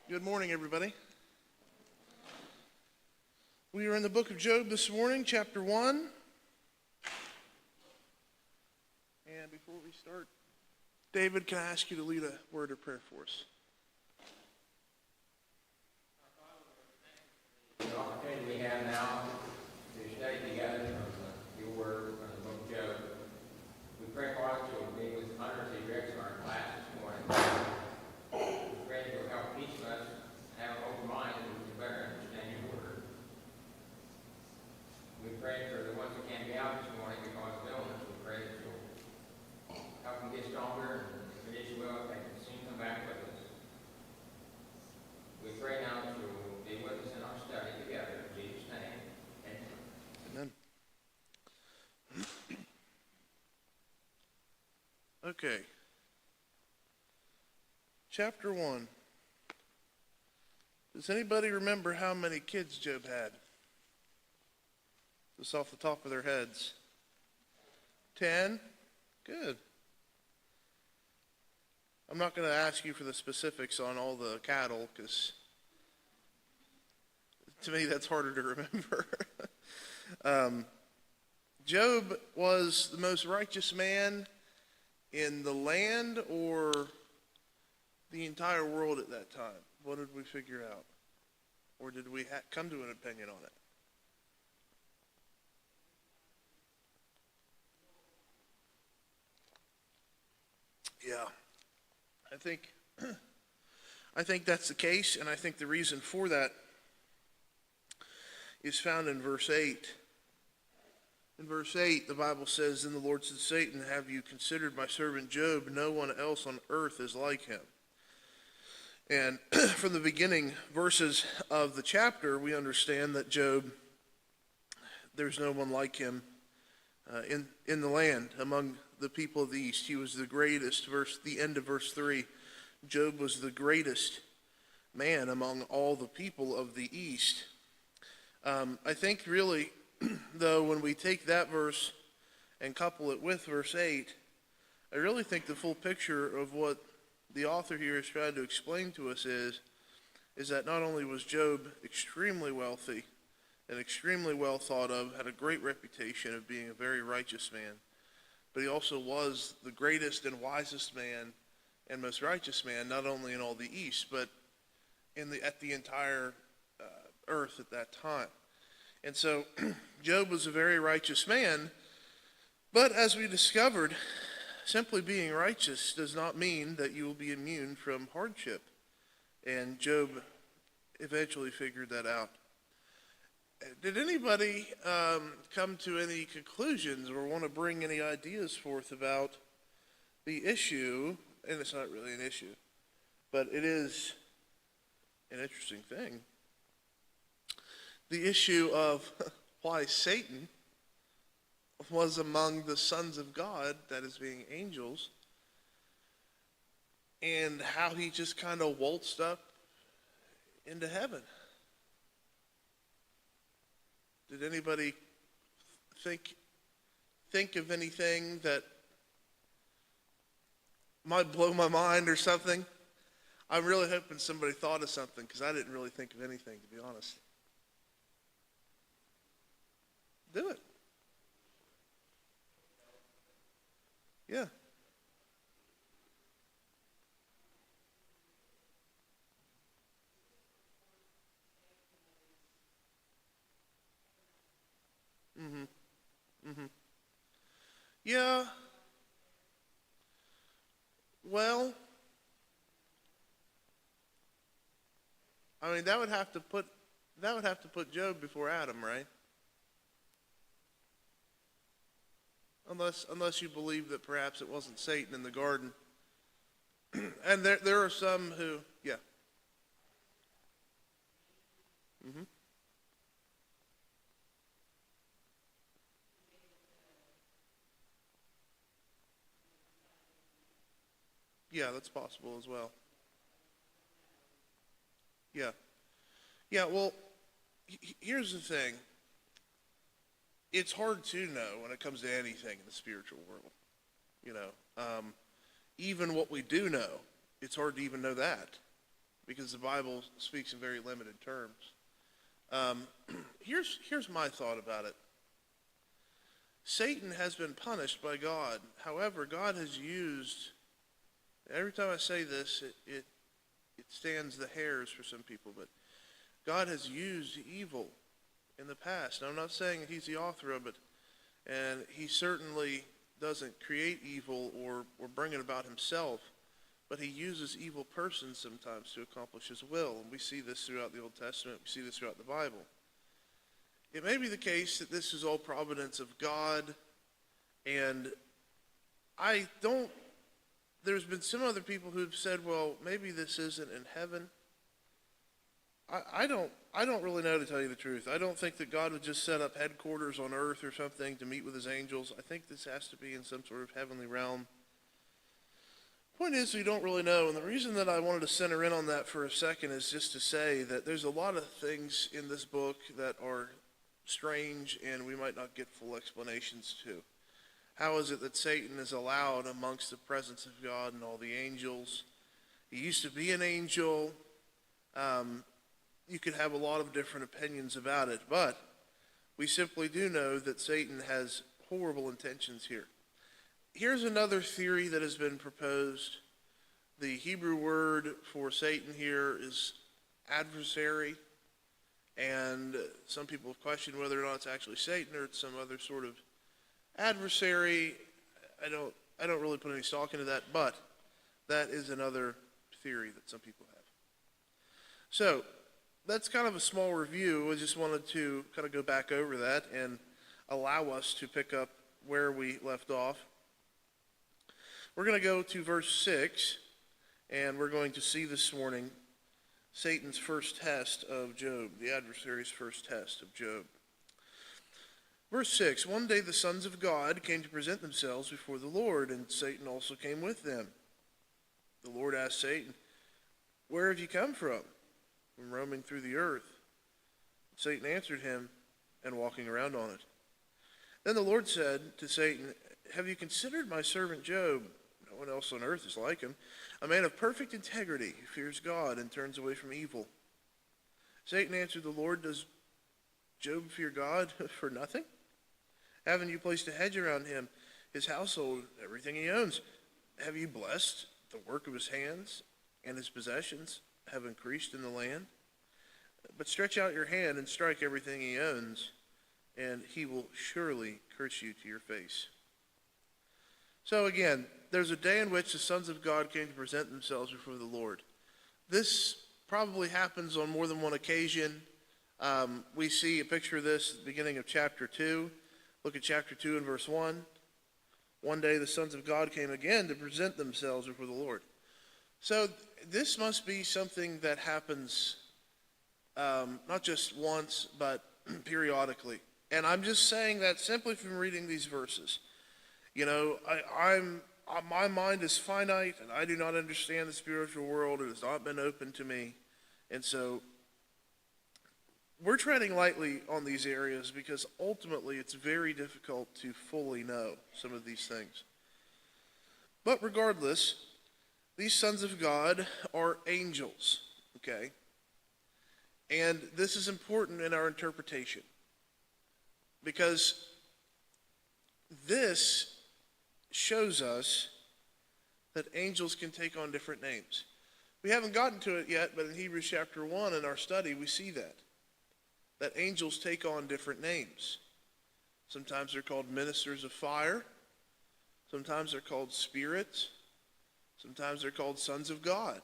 Good morning, everybody. We are in the book of Job this morning, chapter 1. And before we start, David, can I ask you to lead a word of prayer for us? The opportunity we have now to study together from your word from the book of Job. We pray, Father, that you'll be with hundreds of Rick's in our class this morning. We pray that you'll help each of us have an open mind and we can better understand your word. We pray for the ones who can't be out this morning because of illness. We pray that you'll help them get stronger, and if it is will, they can soon come back with us. We pray now that you'll be with us in our study together. In Jesus' name, amen. Okay. Chapter 1. Does anybody remember how many kids Job had? Just off the top of their heads. 10? Good. I'm not going to ask you for the specifics on all the cattle, because to me that's harder to remember. Job was the most righteous man in the land or the entire world at that time. What did we figure out? Or did we come to an opinion on it? Yeah, I think that's the case, and I think the reason for that is found in verse 8. In verse 8, the Bible says, "Then the Lord said to Satan, have you considered my servant Job? No one else on earth is like him." And from the beginning verses of the chapter, we understand that Job, there's no one like him in the land among the people of the East. He was the greatest. The end of verse 3, Job was the greatest man among all the people of the East. I think really, though, when we take that verse and couple it with verse 8, I really think the full picture of what the author here is trying to explain to us is that not only was Job extremely wealthy and extremely well thought of, had a great reputation of being a very righteous man, but he also was the greatest and wisest man and most righteous man, not only in all the East, but at the entire earth at that time. And so Job was a very righteous man, but as we discovered, simply being righteous does not mean that you will be immune from hardship. And Job eventually figured that out. Did anybody come to any conclusions or want to bring any ideas forth about the issue? And it's not really an issue, but it is an interesting thing. The issue of why Satan was among the sons of God, that is being angels, and how he just kind of waltzed up into heaven. Did anybody think of anything that might blow my mind or something? I'm really hoping somebody thought of something, because I didn't really think of anything, to be honest. Do it. Yeah. Yeah. Well, I mean, that would have to put Job before Adam, right? Unless you believe that perhaps it wasn't Satan in the garden. And there are some who, yeah. Yeah, that's possible as well. Yeah. Yeah, well, here's the thing. It's hard to know when it comes to anything in the spiritual world. Even what we do know, it's hard to even know that. because the Bible speaks in very limited terms. Here's my thought about it. Satan has been punished by God. However, God has used, every time I say this, it stands the hairs for some people, but God has used evil in the past. Now, I'm not saying he's the author of it, and he certainly doesn't create evil or bring it about himself, but he uses evil persons sometimes to accomplish his will. And we see this throughout the Old Testament. We see this throughout the Bible. It may be the case that this is all providence of God, and there's been some other people who've said, well, maybe this isn't in heaven. I don't really know, to tell you the truth. I don't think that God would just set up headquarters on earth or something to meet with his angels. I think this has to be in some sort of heavenly realm. Point is, we don't really know, and the reason that I wanted to center in on that for a second is just to say that there's a lot of things in this book that are strange and we might not get full explanations to. How is it that Satan is allowed amongst the presence of God and all the angels? He used to be an angel. You could have a lot of different opinions about it, but we simply do know that Satan has horrible intentions here. Here's another theory that has been proposed. The Hebrew word for Satan here is adversary, and some people have questioned whether or not it's actually Satan or it's some other sort of adversary. I don't really put any stock into that, but that is another theory that some people have. So that's kind of a small review. I just wanted to kind of go back over that and allow us to pick up where we left off. We're going to go to verse 6, and we're going to see this morning Satan's first test of Job, the adversary's first test of Job. Verse 6, one day the sons of God came to present themselves before the Lord, and Satan also came with them. The Lord asked Satan, where have you come from? From roaming through the earth. Satan answered him, and walking around on it. Then the Lord said to Satan, have you considered my servant Job? No one else on earth is like him, a man of perfect integrity who fears God and turns away from evil. Satan answered the Lord, does Job fear God for nothing? Haven't you placed a hedge around him, his household, everything he owns? Have you blessed the work of his hands, and his possessions have increased in the land? But stretch out your hand and strike everything he owns, and he will surely curse you to your face. So again, there's a day in which the sons of God came to present themselves before the Lord. This probably happens on more than one occasion. We see a picture of this at the beginning of chapter 2. Look at chapter 2 and verse 1. One day the sons of God came again to present themselves before the Lord. So this must be something that happens not just once, but periodically. And I'm just saying that simply from reading these verses. You know, my mind is finite, and I do not understand the spiritual world. It has not been open to me. And so we're treading lightly on these areas because ultimately it's very difficult to fully know some of these things. But regardless, these sons of God are angels, okay? And this is important in our interpretation because this shows us that angels can take on different names. We haven't gotten to it yet, but in Hebrews chapter 1 in our study, we see that angels take on different names. Sometimes they're called ministers of fire. Sometimes they're called spirits. Sometimes they're called sons of God.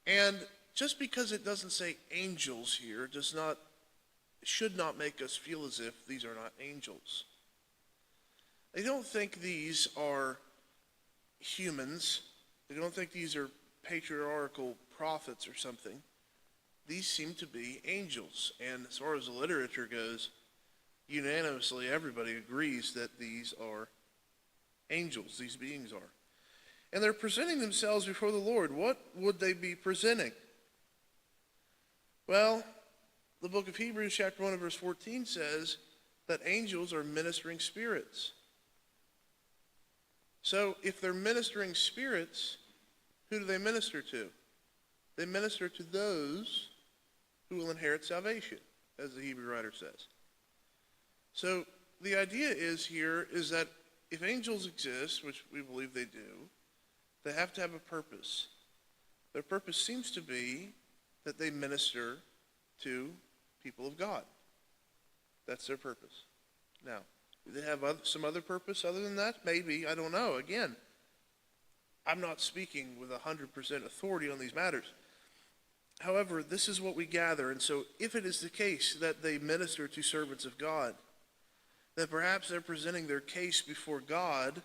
And just because it doesn't say angels here should not make us feel as if these are not angels. They don't think these are humans. They don't think these are patriarchal prophets or something. These seem to be angels. And as far as the literature goes, unanimously everybody agrees that these are angels, these beings are. And they're presenting themselves before the Lord. What would they be presenting? Well, the book of Hebrews chapter 1 and verse 14 says that angels are ministering spirits. So if they're ministering spirits, who do they minister to? They minister to those who will inherit salvation, as the Hebrew writer says. So the idea is that if angels exist, which we believe they do, they have to have a purpose. Their purpose seems to be that they minister to people of God. That's their purpose. Now, do they have some other purpose other than that? Maybe. I don't know. Again, I'm not speaking with 100% authority on these matters. However, this is what we gather. And so if it is the case that they minister to servants of God, then perhaps they're presenting their case before God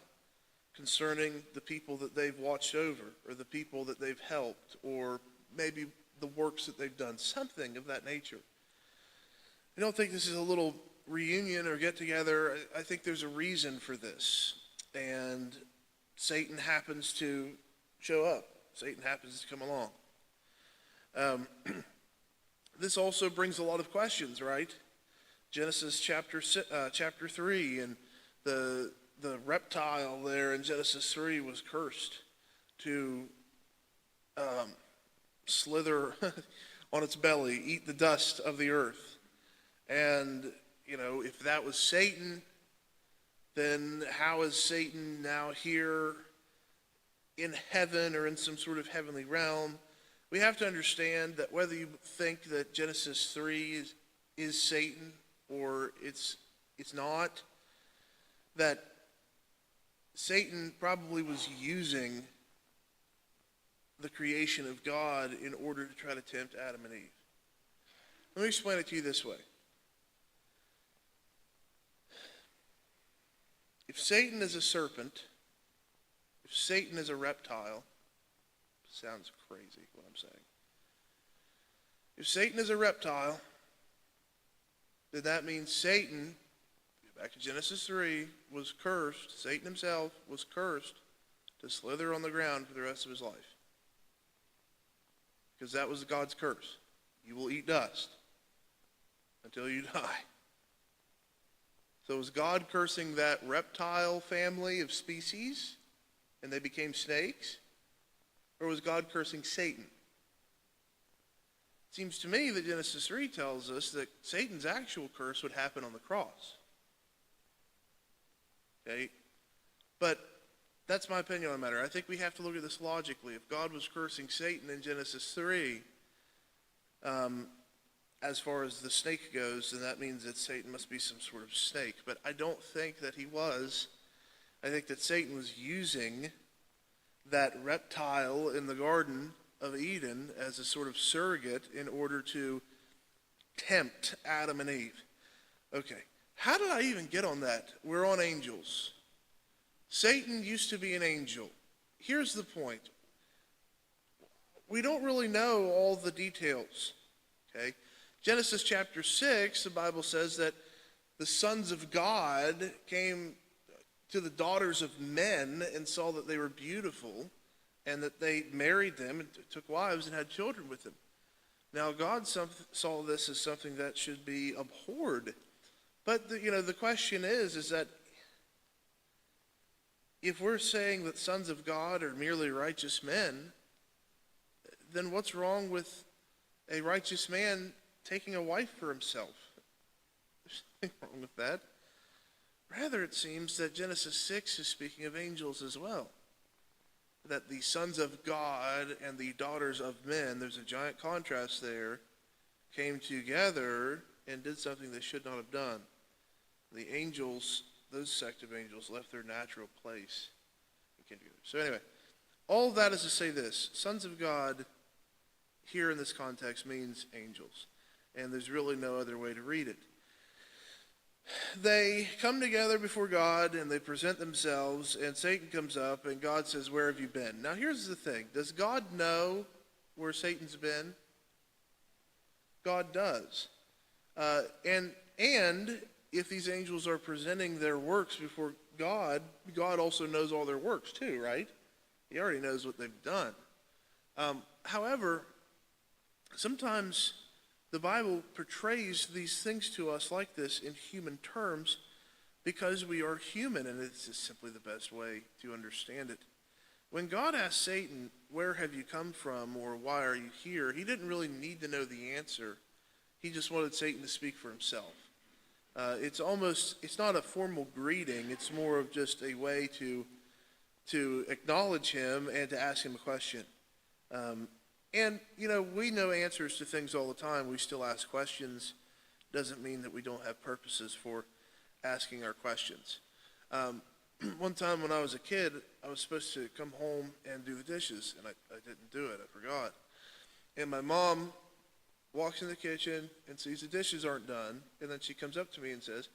concerning the people that they've watched over, or the people that they've helped, or maybe the works that they've done, something of that nature. I don't think this is a little reunion or get-together. I think there's a reason for this. And Satan happens to show up. Satan happens to come along. This also brings a lot of questions, right? Genesis chapter 3, and the reptile there in Genesis 3 was cursed to slither on its belly, eat the dust of the earth. And, if that was Satan, then how is Satan now here in heaven or in some sort of heavenly realm? We have to understand that whether you think that Genesis 3 is Satan or it's not, that Satan probably was using the creation of God in order to try to tempt Adam and Eve. Let me explain it to you this way. If Satan is a serpent, if Satan is a reptile, sounds crazy what I'm saying. If Satan is a reptile, then that means Satan, back to Genesis 3, was cursed. Satan himself was cursed to slither on the ground for the rest of his life. Because that was God's curse. You will eat dust until you die. So was God cursing that reptile family of species and they became snakes? Or was God cursing Satan? It seems to me that Genesis 3 tells us that Satan's actual curse would happen on the cross. Okay? But that's my opinion on the matter. I think we have to look at this logically. If God was cursing Satan in Genesis 3, as far as the snake goes, then that means that Satan must be some sort of snake. But I don't think that he was. I think that Satan was using that reptile in the Garden of Eden as a sort of surrogate in order to tempt Adam and Eve. Okay, how did I even get on that? We're on angels. Satan used to be an angel. Here's the point. We don't really know all the details. Okay? Genesis chapter 6, the Bible says that the sons of God came to the daughters of men and saw that they were beautiful and that they married them and took wives and had children with them. Now, God saw this as something that should be abhorred. But, the question is that if we're saying that sons of God are merely righteous men, then what's wrong with a righteous man taking a wife for himself? There's nothing wrong with that. Rather, it seems that Genesis 6 is speaking of angels as well. That the sons of God and the daughters of men, there's a giant contrast there, came together and did something they should not have done. The angels, those sect of angels, left their natural place and came together. So anyway, all of that is to say this. Sons of God here in this context means angels. And there's really no other way to read it. They come together before God and they present themselves, and Satan comes up and God says, "Where have you been?" Now here's the thing. Does God know where Satan's been? God does. And if these angels are presenting their works before God, God also knows all their works too, right? He already knows what they've done. However, sometimes the Bible portrays these things to us like this in human terms because we are human, and it's just simply the best way to understand it. when God asked Satan, "Where have you come from?" or "Why are you here?" he didn't really need to know the answer. He just wanted Satan to speak for himself. It's not a formal greeting. It's more of just a way to acknowledge him and to ask him a question. And, we know answers to things all the time. We still ask questions. Doesn't mean that we don't have purposes for asking our questions. One time when I was a kid, I was supposed to come home and do the dishes, and I didn't do it. I forgot. And my mom walks in the kitchen and sees the dishes aren't done, and then she comes up to me and says,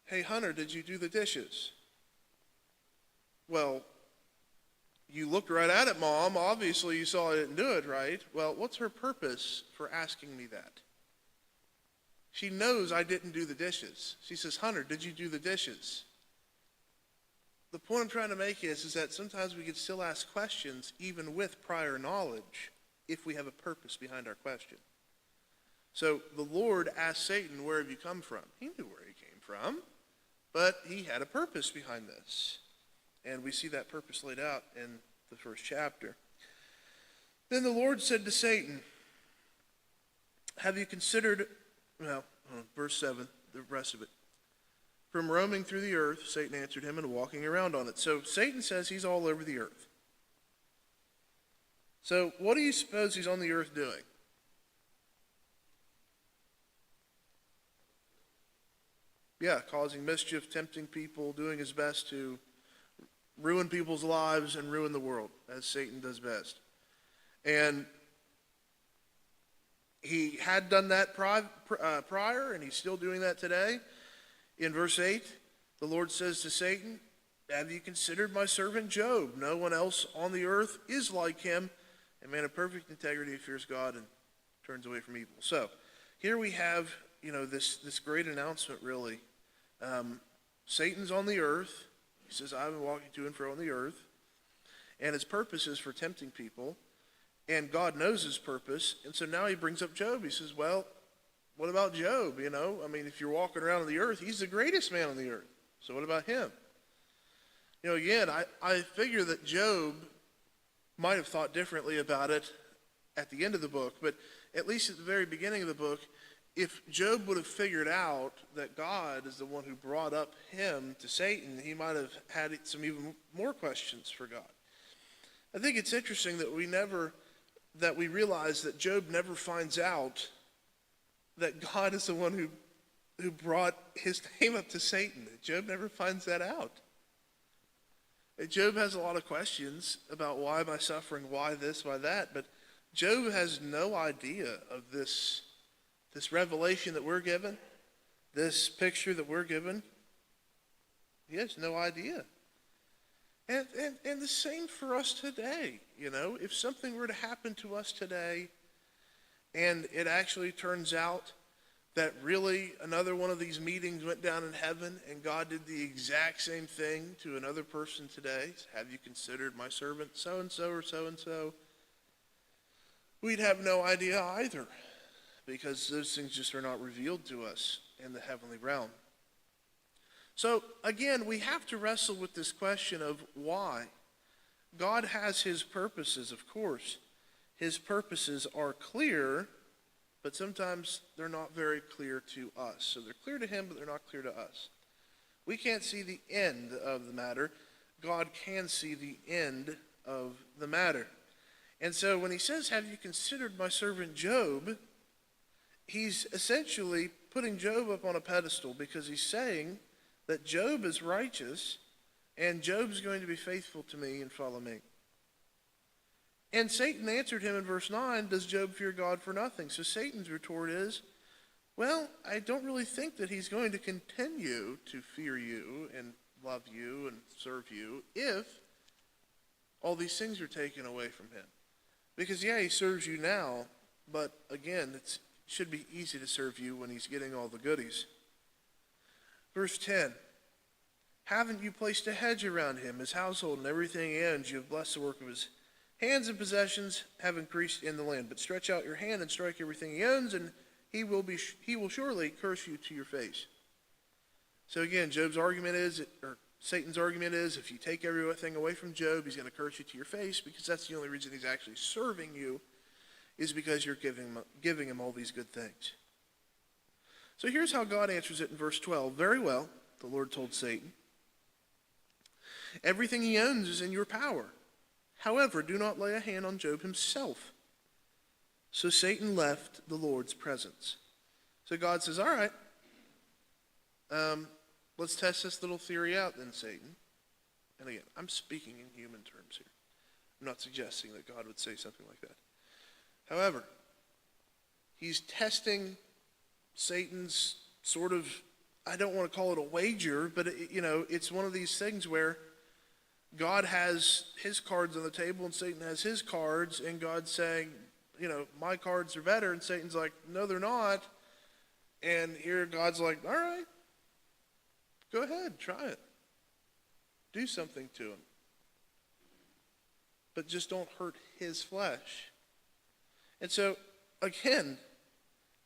"Hey, Hunter, did you do the dishes?" Well, you looked right at it, Mom. Obviously, you saw I didn't do it, right? Well, what's her purpose for asking me that? She knows I didn't do the dishes. She says, "Hunter, did you do the dishes?" The point I'm trying to make is that sometimes we can still ask questions even with prior knowledge if we have a purpose behind our question. So the Lord asked Satan, "Where have you come from?" He knew where he came from, but he had a purpose behind this. And we see that purpose laid out in the first chapter. Then the Lord said to Satan, "Have you considered," verse 7, the rest of it. "From roaming through the earth," Satan answered him, "and walking around on it." So Satan says he's all over the earth. So what do you suppose he's on the earth doing? Yeah, causing mischief, tempting people, doing his best to ruin people's lives and ruin the world, as Satan does best. And he had done that prior, and he's still doing that today. In verse 8, the Lord says to Satan, "Have you considered my servant Job? No one else on the earth is like him, a man of perfect integrity who fears God and turns away from evil." So here we have, this great announcement, really. Satan's on the earth. He says, "I've been walking to and fro on the earth." And his purpose is for tempting people. And God knows his purpose. And so now he brings up Job. He says, "Well, what about Job? If you're walking around on the earth, he's the greatest man on the earth. So what about him?" Again, I figure that Job might have thought differently about it at the end of the book. But at least at the very beginning of the book, if Job would have figured out that God is the one who brought up him to Satan, he might have had some even more questions for God. I think it's interesting that we realize that Job never finds out that God is the one who brought his name up to Satan. Job never finds that out. Job has a lot of questions about why am I suffering, why this, why that, but Job has no idea of this revelation that we're given, this picture that we're given. He has no idea. And the same for us today. If something were to happen to us today and it actually turns out that really another one of these meetings went down in heaven and God did the exact same thing to another person today, "Have you considered my servant so-and-so or so-and-so?" we'd have no idea either, because those things just are not revealed to us in the heavenly realm. So again, we have to wrestle with this question of why. God has his purposes, of course. His purposes are clear, but sometimes they're not very clear to us. So they're clear to him, but they're not clear to us. We can't see the end of the matter. God can see the end of the matter. And so when he says, "Have you considered my servant Job?" he's essentially putting Job up on a pedestal, because he's saying that Job is righteous and Job's going to be faithful to me and follow me. And Satan answered him in verse 9, "Does Job fear God for nothing?" So Satan's retort is, "Well, I don't really think that he's going to continue to fear you and love you and serve you if all these things are taken away from him. Because, yeah, he serves you now, but again, it should be easy to serve you when he's getting all the goodies." Verse 10, "Haven't you placed a hedge around him, his household, and everything he owns? You have blessed the work of his hands, and possessions have increased in the land. But stretch out your hand and strike everything he owns, and he will surely curse you to your face." So again, Job's argument is, or Satan's argument is if you take everything away from Job, he's going to curse you to your face, because that's the only reason he's actually serving you, is because you're giving him all these good things. So here's how God answers it in verse 12. Very well, the Lord told Satan, everything he owns is in your power. However, do not lay a hand on Job himself. So Satan left the Lord's presence. So God says, all right, let's test this little theory out then, Satan. And again, I'm speaking in human terms here. I'm not suggesting that God would say something like that. However, he's testing Satan's sort of, I don't want to call it a wager, but it's one of these things where God has his cards on the table and Satan has his cards, and God's saying, my cards are better, and Satan's like, no, they're not. And here God's like, all right, go ahead, try it. Do something to him. But just don't hurt his flesh. And so, again,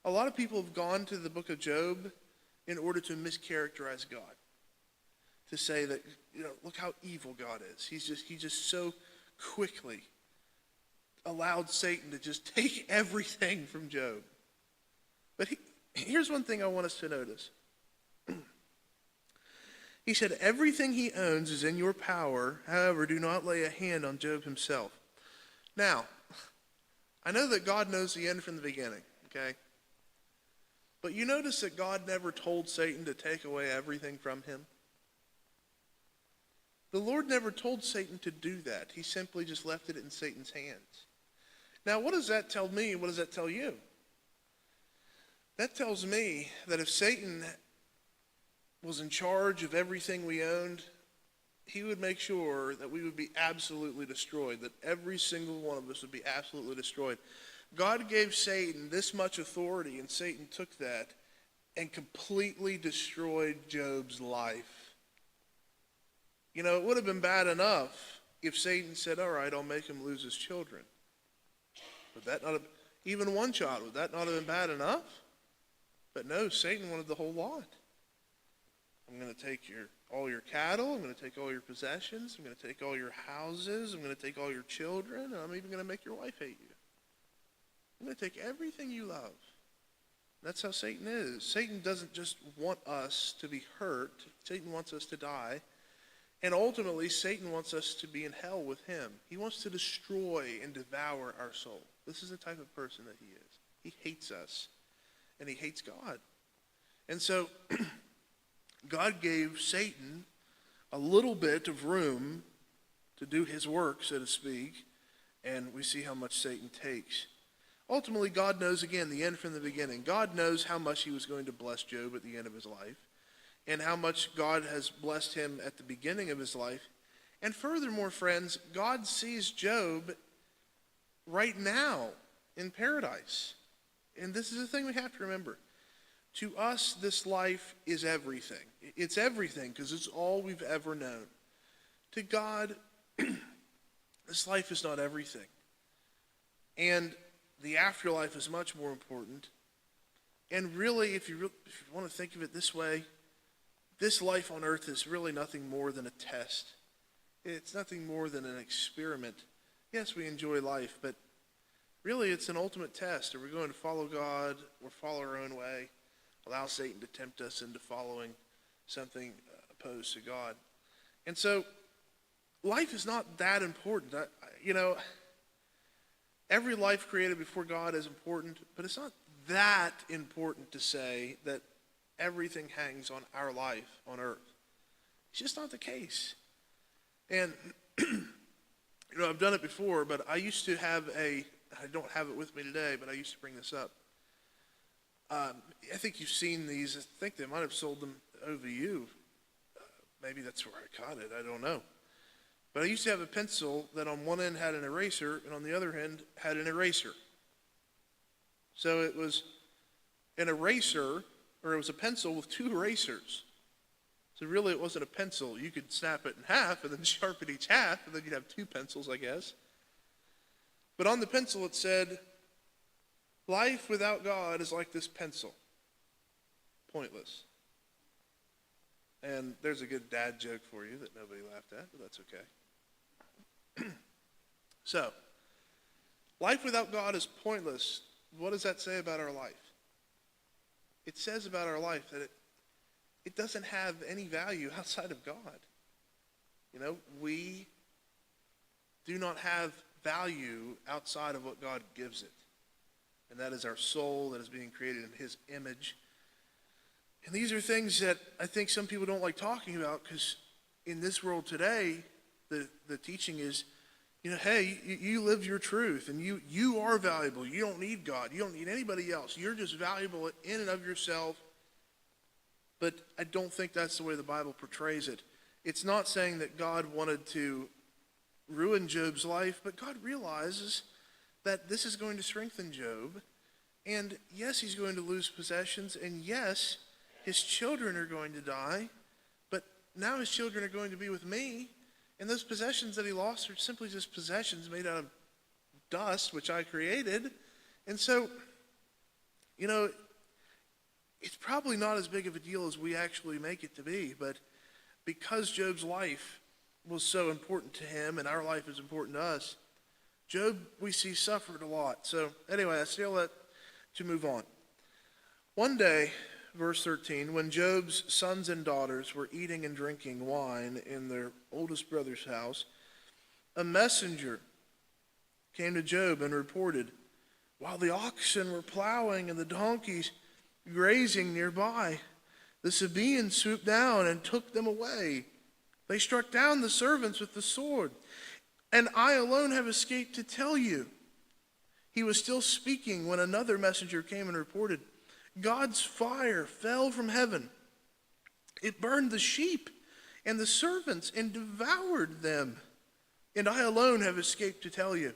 a lot of people have gone to the book of Job in order to mischaracterize God. To say that, look how evil God is. He just so quickly allowed Satan to just take everything from Job. But here's one thing I want us to notice. He said, everything he owns is in your power. However, do not lay a hand on Job himself. Now, I know that God knows the end from the beginning, okay? But you notice that God never told Satan to take away everything from him? The Lord never told Satan to do that. He simply just left it in Satan's hands. Now, what does that tell me? What does that tell you? That tells me that if Satan was in charge of everything we owned, he would make sure that we would be absolutely destroyed, that every single one of us would be absolutely destroyed. God gave Satan this much authority, and Satan took that and completely destroyed Job's life. It would have been bad enough if Satan said, all right, I'll make him lose his children. Would that not have, even one child, would that not have been bad enough? But no, Satan wanted the whole lot. I'm going to take all your cattle. I'm going to take all your possessions. I'm going to take all your houses. I'm going to take all your children. And I'm even going to make your wife hate you. I'm going to take everything you love. That's how Satan is. Satan doesn't just want us to be hurt. Satan wants us to die. And ultimately, Satan wants us to be in hell with him. He wants to destroy and devour our soul. This is the type of person that he is. He hates us. And he hates God. And so God gave Satan a little bit of room to do his work, so to speak, and we see how much Satan takes. Ultimately, God knows, again, the end from the beginning. God knows how much he was going to bless Job at the end of his life, and how much God has blessed him at the beginning of his life. And furthermore, friends, God sees Job right now in paradise. And this is the thing we have to remember. To us, this life is everything. It's everything because it's all we've ever known. To God, this life is not everything. And the afterlife is much more important. And really, if you want to think of it this way, this life on earth is really nothing more than a test. It's nothing more than an experiment. Yes, we enjoy life, but really it's an ultimate test. Are we going to follow God or follow our own way? Allow Satan to tempt us into following something opposed to God. And so, life is not that important. Every life created before God is important, but it's not that important to say that everything hangs on our life on earth. It's just not the case. And, I've done it before, but I used to have I don't have it with me today, but I used to bring this up. I think you've seen these. I think they might have sold them over to you. Maybe that's where I got it. I don't know. But I used to have a pencil that on one end had an eraser and on the other end had an eraser. So it was an eraser, or it was a pencil with two erasers. So really it wasn't a pencil. You could snap it in half and then sharpen each half, and then you'd have two pencils, I guess. But on the pencil it said, life without God is like this pencil. Pointless. And there's a good dad joke for you that nobody laughed at, but that's okay. So, life without God is pointless. What does that say about our life? It says about our life that it doesn't have any value outside of God. You know, we do not have value outside of what God gives it. And that is our soul that is being created in his image. And these are things that I think some people don't like talking about, because in this world today, the teaching is, you know, hey, you live your truth, and you are valuable. You don't need God. You don't need anybody else. You're just valuable in and of yourself. But I don't think that's the way the Bible portrays it. It's not saying that God wanted to ruin Job's life, but God realizes that this is going to strengthen Job. And yes, he's going to lose possessions, and yes, his children are going to die, but now his children are going to be with me. And those possessions that he lost are simply just possessions made out of dust, which I created. And so, you know, it's probably not as big of a deal as we actually make it to be. But because Job's life was so important to him, and our life is important to us, Job, we see, suffered a lot. So anyway, I still let to move on. One day, verse 13, when Job's sons and daughters were eating and drinking wine in their oldest brother's house, a messenger came to Job and reported, while the oxen were plowing and the donkeys grazing nearby, the Sabaeans swooped down and took them away. They struck down the servants with the sword, and I alone have escaped to tell you. He was still speaking when another messenger came and reported, God's fire fell from heaven. It burned the sheep and the servants and devoured them. And I alone have escaped to tell you.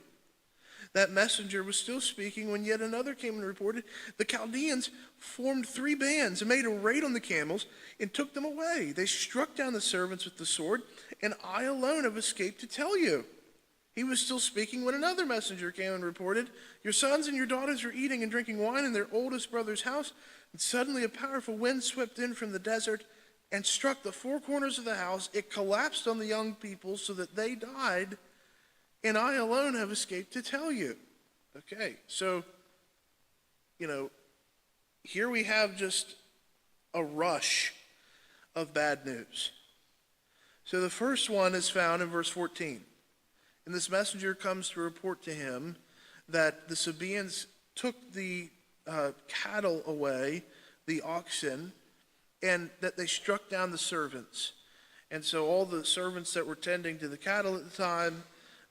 That messenger was still speaking when yet another came and reported, the Chaldeans formed 3 bands and made a raid on the camels and took them away. They struck down the servants with the sword, and I alone have escaped to tell you. He was still speaking when another messenger came and reported, your sons and your daughters are eating and drinking wine in their oldest brother's house. And suddenly a powerful wind swept in from the desert and struck the 4 corners of the house. It collapsed on the young people so that they died, and I alone have escaped to tell you. Okay, so, you know, here we have just a rush of bad news. So the first one is found in verse 14. And this messenger comes to report to him that the Sabaeans took the cattle away, the oxen, and that they struck down the servants. And so all the servants that were tending to the cattle at the time,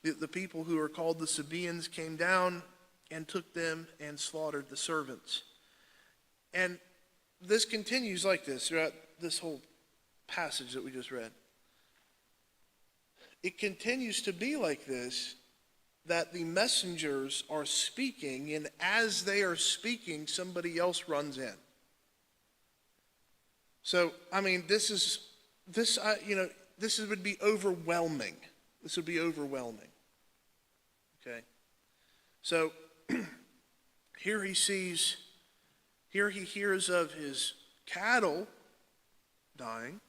the people who are called the Sabaeans, came down and took them and slaughtered the servants. And this continues like this throughout this whole passage that we just read. It continues to be like this, that the messengers are speaking, and as they are speaking, somebody else runs in. So, I mean, this would be overwhelming. This would be overwhelming. Okay? So, here he hears of his cattle dying,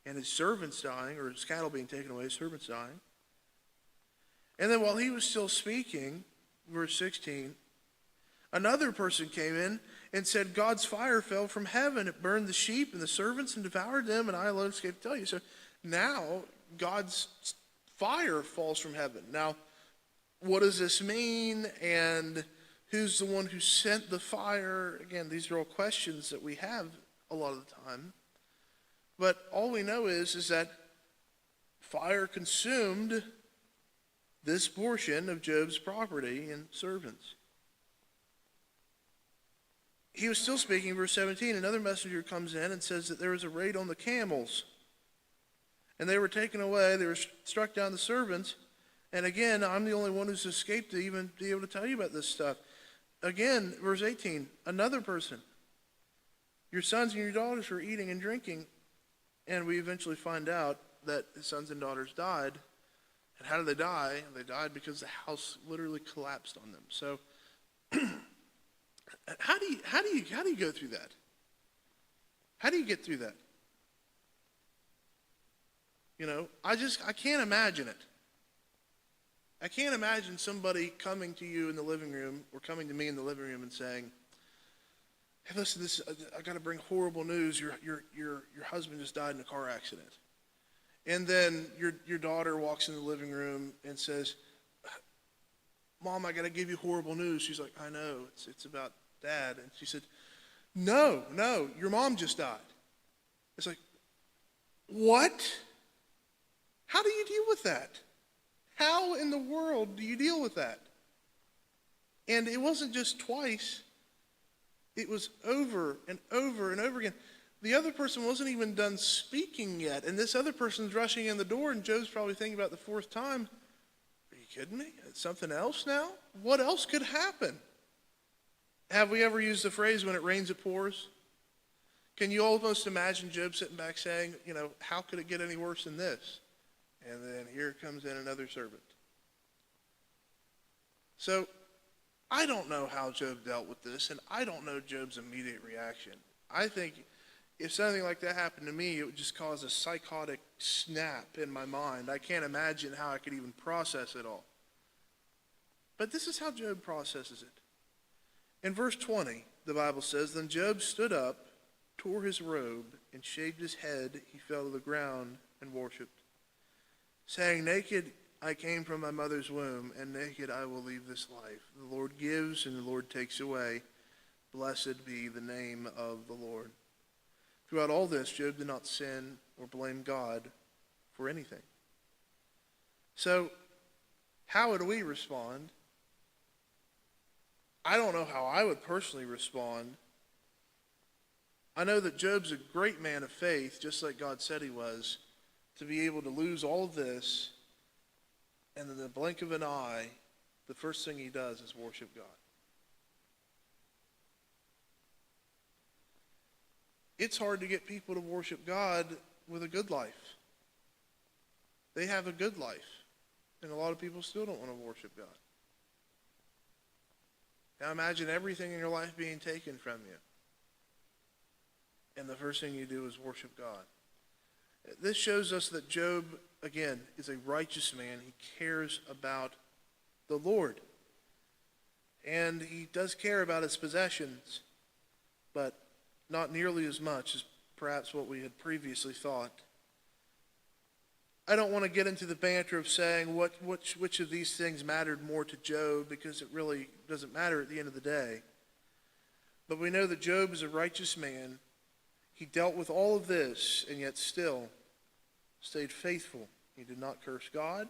and his servants dying, or his cattle being taken away, his servants dying. And then while he was still speaking, verse 16, another person came in and said, God's fire fell from heaven. It burned the sheep and the servants and devoured them, and I alone escaped to tell you. So now God's fire falls from heaven. Now, what does this mean? And who's the one who sent the fire? Again, these are all questions that we have a lot of the time. But all we know is that fire consumed this portion of Job's property and servants. He was still speaking, verse 17. Another messenger comes in and says that there was a raid on the camels. And they were taken away. They were struck down the servants. And again, I'm the only one who's escaped to even be able to tell you about this stuff. Again, verse 18. Another person. Your sons and your daughters were eating and drinking. And we eventually find out that his sons and daughters died. And how did they die? They died because the house literally collapsed on them. So, how do you go through that? How do you get through that? I can't imagine it. I can't imagine somebody coming to you in the living room or coming to me in the living room and saying, "Hey, listen, I got to bring horrible news. Your husband just died in a car accident." And then your daughter walks in the living room and says, "Mom, I got to give you horrible news." She's like, "I know, it's about Dad." And she said, No, your mom just died." It's like, what? How do you deal with that? How in the world do you deal with that? And it wasn't just twice. It was over and over and over again. The other person wasn't even done speaking yet, and this other person's rushing in the door, and Joe's probably thinking about the fourth time, "Are you kidding me? It's something else now? What else could happen?" Have we ever used the phrase, "when it rains, it pours"? Can you almost imagine Job sitting back saying, "How could it get any worse than this?" And then here comes in another servant. So I don't know how Job dealt with this, and I don't know Job's immediate reaction. I think if something like that happened to me, it would just cause a psychotic snap in my mind. I can't imagine how I could even process it all. But this is how Job processes it. In verse 20, the Bible says, "Then Job stood up, tore his robe, and shaved his head. He fell to the ground and worshipped, saying, 'Naked I came from my mother's womb, and naked I will leave this life. The Lord gives, and the Lord takes away. Blessed be the name of the Lord.'" Throughout all this, Job did not sin or blame God for anything. So, how would we respond? I don't know how I would personally respond. I know that Job's a great man of faith, just like God said he was, to be able to lose all of this, and in the blink of an eye, the first thing he does is worship God. It's hard to get people to worship God with a good life. They have a good life, and a lot of people still don't want to worship God. Now imagine everything in your life being taken from you, and the first thing you do is worship God. This shows us that Job, again, is a righteous man. He cares about the Lord. And he does care about his possessions, but not nearly as much as perhaps what we had previously thought. I don't want to get into the banter of saying which of these things mattered more to Job, because it really doesn't matter at the end of the day. But we know that Job is a righteous man. He dealt with all of this and yet still stayed faithful. He did not curse God.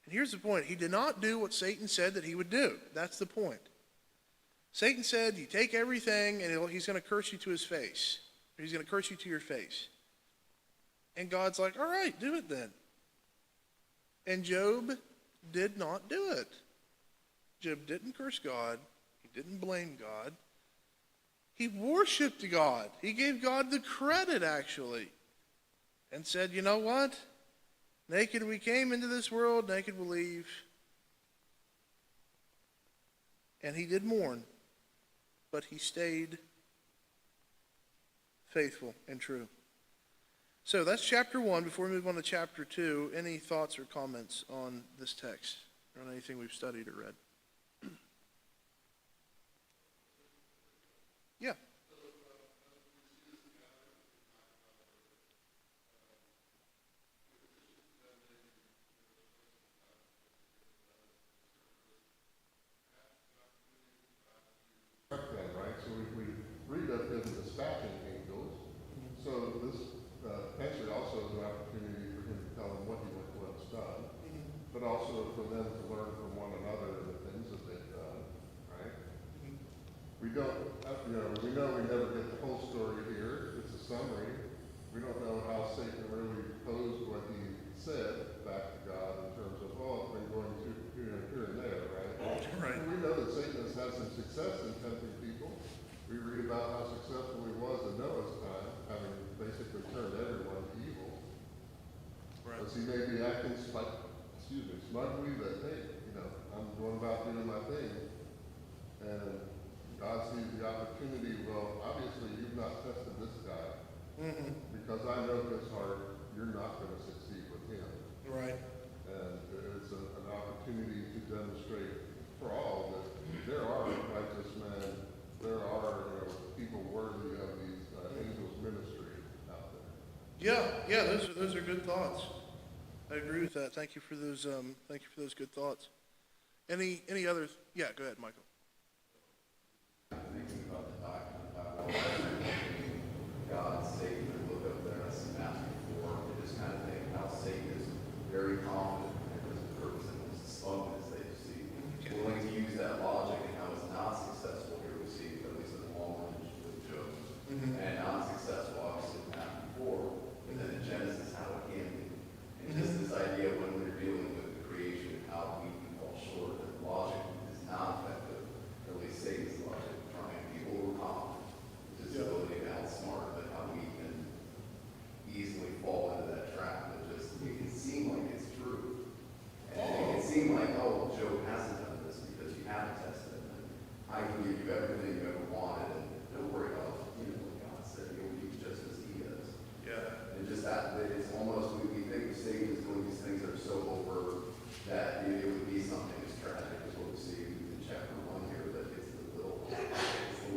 And here's the point. He did not do what Satan said that he would do. That's the point. Satan said, "You take everything and he's going to curse you to his face. Or he's going to curse you to your face." And God's like, "All right, do it then." And Job did not do it. Job didn't curse God. He didn't blame God. He worshiped God. He gave God the credit, actually. And said, "You know what? Naked we came into this world, naked we'll leave." And he did mourn, but he stayed faithful and true. So that's chapter 1. Before we move on to chapter 2, any thoughts or comments on this text or on anything we've studied or read? Yeah. Them, right? So we read of them dispatching angels. So this potentially also is an opportunity for him to tell them what he what's done, but also for them to learn from one another the things that they've done, right? We don't, we know we never get the whole story here. It's a summary. We don't know how Satan really posed what he said back to God in terms of, "Oh, it's been going to here and there," right? Right. We know that Satan has had some success in tempting people. We read about how successful he was in Noah's time, having basically turned everyone to evil. Right. As he may be acting smugly that, "Hey, I'm going about doing my thing." And God sees the opportunity. "Well, obviously you've not tested this guy, because I know his heart. You're not going to succeed Yeah, those are good thoughts. I agree with that. Thank you for those, good thoughts. Any other, yeah, go ahead, Michael. Thinking about the document, God, Satan, I look up there, I see Matthew 4, and just kind of think how Satan is very confident in his purpose and his slowness that you see. Willing to use that logic and how it's not successful here we see, at least in the long range with Job. And not successful, obviously, in Matthew 4, but then in Genesis, how it can be. And just this idea when we're dealing with the creation, how we can fall short, that logic is not effective, or at least Satan's logic, trying to be overconfident, his ability to outsmart, but how we can easily fall into that trap that just, it can seem like it's true. And it can seem like, oh, Job hasn't done this because you haven't tested him. And I can give you everything you ever wanted, and don't worry about, what God said, you'll be just as he is. Yeah. And just that it's almost, we think of Satan as doing these things that are so overt that it would be something as tragic as what we see in chapter 1 here, but it's the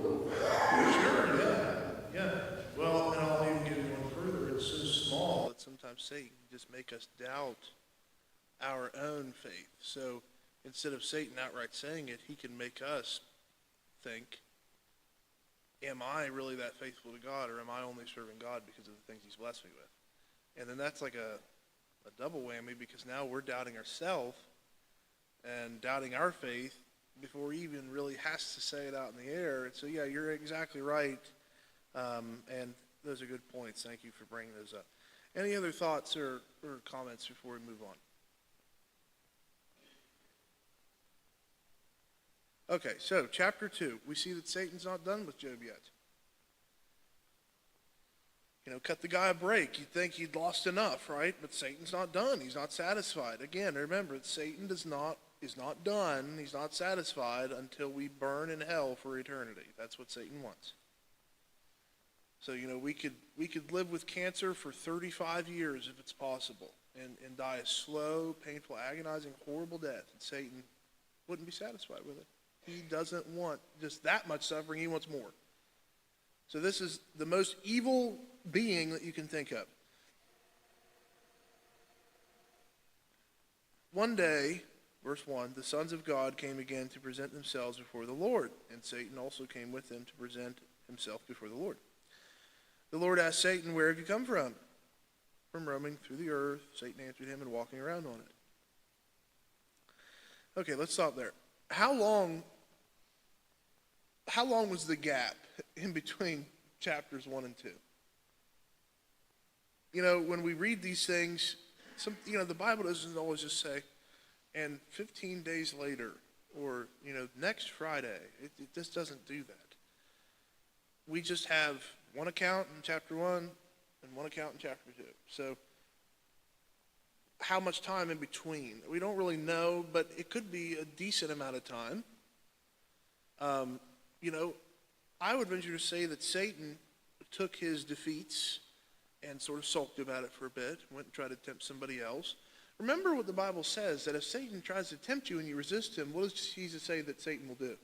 little. Sure, yeah. Well, and I'll even get one further. It's so small that sometimes Satan can just make us doubt our own faith. So instead of Satan outright saying it, he can make us think, am I really that faithful to God, or am I only serving God because of the things he's blessed me with? And then that's like a double whammy, because now we're doubting ourselves and doubting our faith before he even really has to say it out in the air. And so, yeah, you're exactly right. And those are good points. Thank you for bringing those up. Any other thoughts or comments before we move on? Okay, so chapter 2, we see that Satan's not done with Job yet. Cut the guy a break. You'd think he'd lost enough, right? But Satan's not done. He's not satisfied. Again, remember, Satan is not done. He's not satisfied until we burn in hell for eternity. That's what Satan wants. So, we could live with cancer for 35 years if it's possible, and die a slow, painful, agonizing, horrible death. And Satan wouldn't be satisfied with it. He doesn't want just that much suffering. He wants more. So this is the most evil being that you can think of. One day, verse 1, the sons of God came again to present themselves before the Lord, and Satan also came with them to present himself before the Lord. The Lord asked Satan, "Where have you come from?" "From roaming through the earth," Satan answered him, "and walking around on it." Okay, let's stop there. How long was the gap in between chapters 1 and 2? When we read these things, the Bible doesn't always just say, and 15 days later, or, next Friday. It just doesn't do that. We just have one account in chapter 1 and one account in chapter 2. So how much time in between? We don't really know, but it could be a decent amount of time. I would venture to say that Satan took his defeats and sort of sulked about it for a bit, went and tried to tempt somebody else. Remember what the Bible says, that if Satan tries to tempt you and you resist him, what does Jesus say that Satan will do?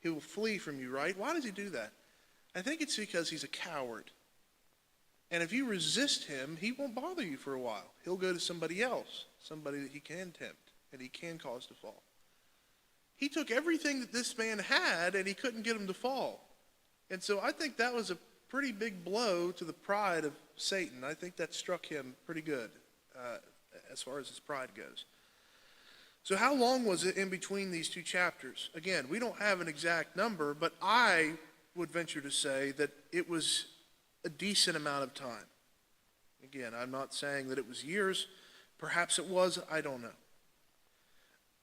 He will flee from you, right? Why does he do that? I think it's because he's a coward. And if you resist him, he won't bother you for a while. He'll go to somebody else, somebody that he can tempt and he can cause to fall. He took everything that this man had and he couldn't get him to fall. And so I think that was a pretty big blow to the pride of Satan. I think that struck him pretty good as far as his pride goes. So how long was it in between these two chapters? Again, we don't have an exact number, but I would venture to say that it was a decent amount of time. Again, I'm not saying that it was years. Perhaps it was. I don't know.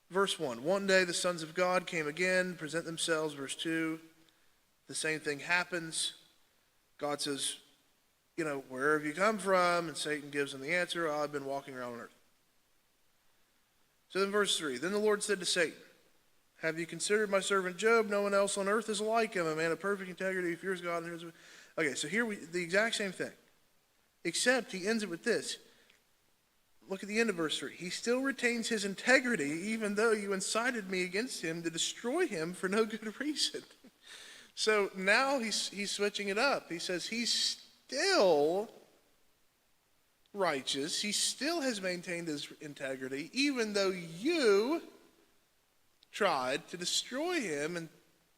Verse 1, one day the sons of God came again, present themselves. Verse 2, the same thing happens. God says, where have you come from? And Satan gives him the answer, I've been walking around on earth. So then verse 3, then the Lord said to Satan, have you considered my servant Job? No one else on earth is like him, a man of perfect integrity, who fears God. Okay, so here the exact same thing, except he ends it with this. Look at the end of verse 3. He still retains his integrity, even though you incited me against him to destroy him for no good reason. So now he's switching it up. He says he's still righteous. He still has maintained his integrity, even though you tried to destroy him and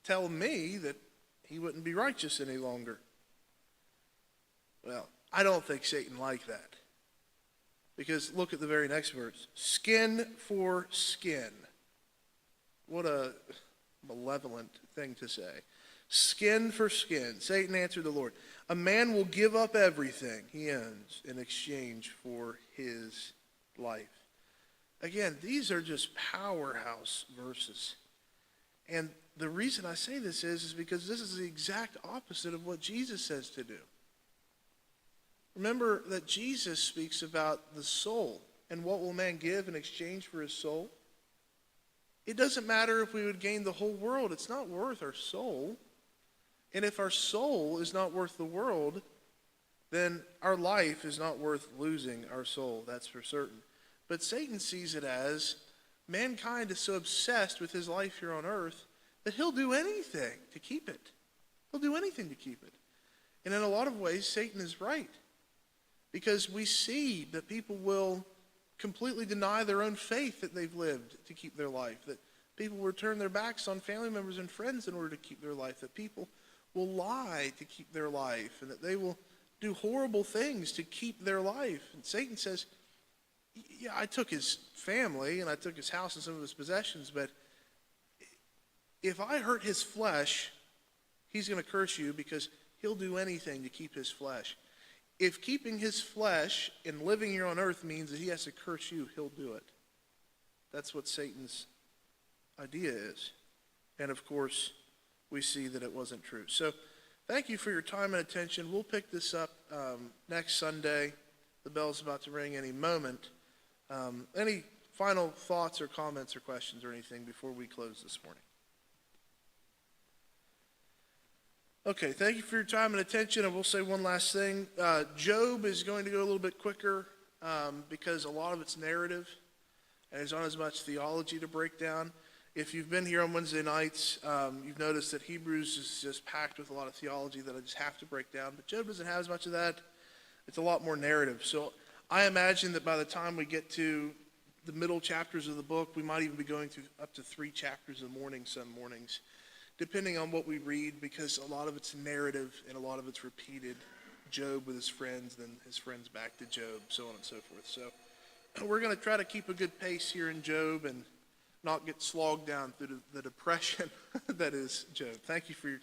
tell me that he wouldn't be righteous any longer. Well, I don't think Satan liked that. Because look at the very next verse. Skin for skin. What a malevolent thing to say. Skin for skin. Satan answered the Lord, a man will give up everything he owns in exchange for his life. Again, these are just powerhouse verses. And the reason I say this is because this is the exact opposite of what Jesus says to do. Remember that Jesus speaks about the soul and what will man give in exchange for his soul. It doesn't matter if we would gain the whole world. It's not worth our soul. And if our soul is not worth the world, then our life is not worth losing our soul. That's for certain. But Satan sees it as mankind is so obsessed with his life here on earth that he'll do anything to keep it. He'll do anything to keep it. And in a lot of ways, Satan is right. Because we see that people will completely deny their own faith that they've lived to keep their life. That people will turn their backs on family members and friends in order to keep their life. That people will lie to keep their life. And that they will do horrible things to keep their life. And Satan says, yeah, I took his family and I took his house and some of his possessions, but if I hurt his flesh, he's going to curse you because he'll do anything to keep his flesh. If keeping his flesh and living here on earth means that he has to curse you, he'll do it. That's what Satan's idea is. And of course, we see that it wasn't true. So thank you for your time and attention. We'll pick this up next Sunday. The bell's about to ring any moment. Any final thoughts or comments or questions or anything before we close this morning? Okay, thank you for your time and attention. I will say one last thing. Job is going to go a little bit quicker because a lot of it's narrative and there's not as much theology to break down. If you've been here on Wednesday nights, you've noticed that Hebrews is just packed with a lot of theology that I just have to break down. But Job doesn't have as much of that. It's a lot more narrative. So I imagine that by the time we get to the middle chapters of the book, we might even be going through up to 3 chapters a morning some mornings, depending on what we read, because a lot of it's narrative and a lot of it's repeated. Job with his friends, then his friends back to Job, so on and so forth. So we're going to try to keep a good pace here in Job and not get slogged down through the depression that is Job. Thank you for your